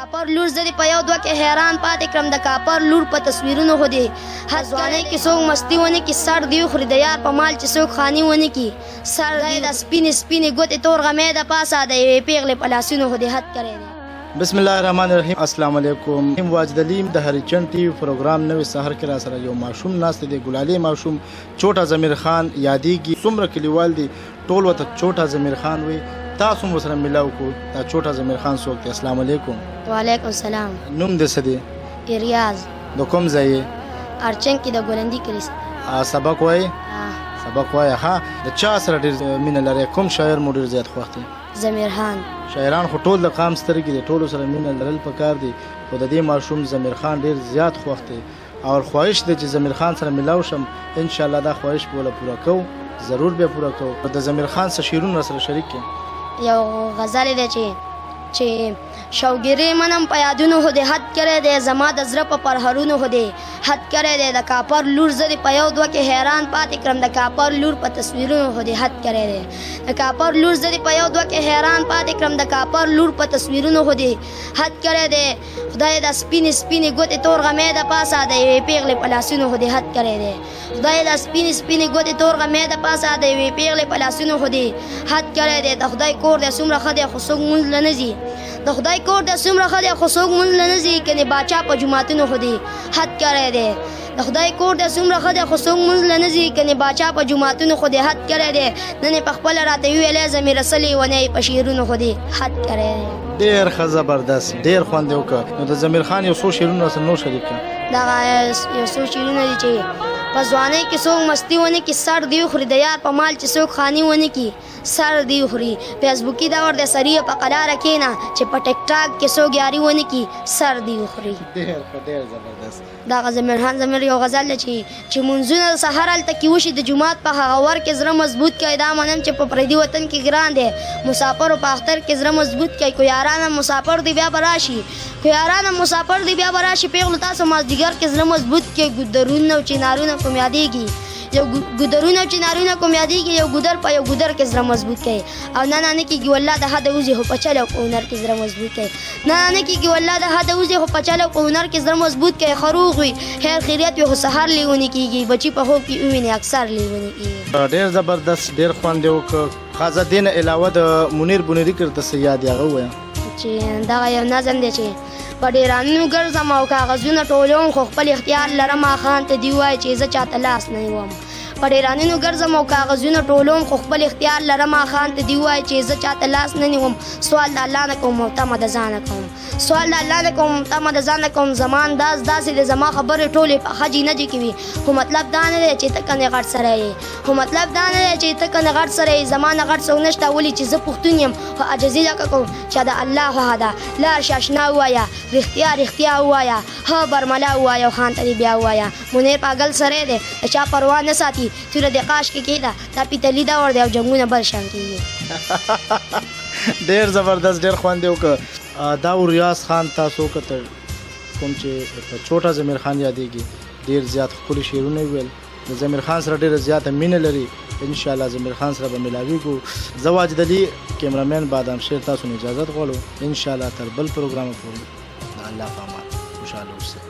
کاپر لور زدي په یو دوه کې حیران پاتې کړم د کاپر لور په تصویرونو خو دې هر ځوانۍ کې څوک مستی ونه کې سر دی خوري د یار په مال چې څوک خاني ونه کې سر دی د سپینې سپینې ګوتې تور غمې د پاسه د یوې پیغلې په لاسونو خو دې حد کړی دی. بسم الله الرحمن الرحیم. السلام علیکم. واجد علیم د هریچن ټي وي پروګرام نوې سحر کې را سره یو ماشوم ناست دی ګلالي ماشوم چوټا ضمیر خان یادېږي. څومره کلیوال دي ټول ورته چوټا ضمیر خان وي. تاسو هم ورسره ملاو کو دا چوټا ضمیر خان څوک دی؟ السلام علیکم. وعلیکم السلام. نوم دې څه دی؟ ریاض. د کوم ځای یې؟ ارچنګ کې د ګولندي کلیس. سبق وایي؟ سبق وایي. ها د چا سره ډېر مینه لرئ؟ کوم شاعر مو ډېر زیات خوښ دی؟ ضمیر خان. شاعران خو ټول د قام سترګې دي، ټولو سره مینه لرل پکار دي، خو د دې ماشوم ضمیر خان ډېر زیات خوښ دی او خواهش دی چې ضمیر خان سره ملاو شم. انشاءالله دا خواهش به پوره کوو، ضرور به پوره کوو. د ضمیر خان څه شعرونه سره شریک کړي؟ یو غزل دی چې شوګیرې منم په یادونو خو دې حد کړی دی زما د زړه په پرهرونو خو دې حد کړی دی د کاپر لور زه دې په یو دوه کې حیران پاتې کړم د کاپر لور په تصویرونو خو دې حد کړی دی د کاپر لور زه دې په یو دوه کې حیران پاتې کړم د کاپر لور په تصویرونو خو دې حد کړی دی خدای د سپینې سپینې ګوتې تور غمې د پاسه د یوې پیغلې په لاسونو خو دې حد کړی دی خدای د سپینې سپینې ګوتې تور غمې د پاسه د یوې پیغلې په لاسونو خو دې حد کړی دی د خدای کور دی څومره ښه دی خو څوک مونځ له نه ځي د خدای کور د څومره ښه دی خو څوک مونځ له نه ځي کنې باچا په جوماتونو خو دې حد کړی دی د خدای کور د څومره ښه دی خو څوک مونځ له نه ځي کنې باچا په جوماتونو خو دې حد کړی دی نن یې په خپله راته وویلی ضمیر رسلې ونه یې په شعرونو خو دې حد کړی دی. ډېر ښه زبردست، ډېر خوند یې وکړه. نو د ضمیر خان یو څو شعرونه سره نور شریک کړه. دغه یو څو شعرونه دي چې په ځوانۍ کې څوک مستی ونه کې سر دی خوري د یار په مال چې څوک خاني ونه کې سر دی خوري. فیسبوکي دور د سړي په قلاره کښېنه چې په ټیک ټاک کې څوک یاري ونه کې سر دی خوري. ډېر ښه، ډېر زبردست. دغه ضمیر خان ضمیر یو غزل دی چې مونځونه د سهار هلته کې وشي د جومات په هغه ور کې زړه مضبوط کړئ. دا منم چې په پردي وطن کې ګران دی مسافرو په اختر کې زړه مضبوط کړئ. کو یارانه مسافر دی بیا به راشي کو یارانه مسافر دی بیا به راشي پیغلو تاسو مازدیګر کې زړه مضبوط کړئ. ګودرونه او چنارونه کوم یادېږي یو ګودرونه او چنارونه کوم یادېږي یو ګودر په یو ګودر کې زړه مضبوط کړئ او نه نه کېږي والله د حده وځي خو په چل او په هنر کې زړه مضبوط کړئ. نه نه کېږي والله د حده وځي خو په چل او په هنر کې زړه مضبوط کړئ. خروغ وي خیر خیریت وي خو سهار لیونې کېږي بچي په خوب کې وویني اکثر لیونې کېږي. ډېر زبردست، ډېر خوند یې وکړ. خاصه دې نه علاوه د منیر بنیري کړ ته څه یاد هغه ووایه. چې دغه یو نظم دی چې په ډېرانو ګرځم او کاغذونه ټولوم خو خپل اختیار لرم خان ته دې ووایه چې زه چاته لاس نه نیوم. په ډېرانو ګرځم او کاغذونه ټولوم خو خپل اختیار لرم خان ته دې ووایه چې زه چاته لاس نه نیوم. سوال د الله نه کوم او تمه د ځانه کوم سوال د الله نه کوم تمه د ځانه کوم. زمان داسې د زما خبرې ټولې په ښه جینجې کې وي خو مطلب دا نه دی چې ته کنې غټ سره یې خو مطلب دا نه دی چې ته کنې غټ سره یې. زما نه غټ څوک نشته ولې چې زه پښتون یم خو عاجزي لکه کوم چې د الله خوښه ده. لار شاشنا ووایه رښتیا رښتیا ووایه ها برملا ووایه او خان ته دې بیا ووایه. منیر پاگل سری دی د چا پروا نه ساتي توره د قاش کې کېده دا پیتلي دور دی او جنګونه بل شان کېږي. ډېر زبردست، ډېر خوند یې وکړه. دا ریاض خان تاسو کتل کوم چې په چوټا ضمیر خان یادېږي ډېر زیات ښکلي شعرونه یې ویل. د ضمیر خان سره ډېره زیاته مینه لري. انشاءالله ضمیر خان سره به ملاویږو. زه واجد علي کیمرامین بادام شیر تاسو نه اجازت غواړو. انشاءالله تر بل پروګرام پورې د الله په امان خوشحاله اوسئ.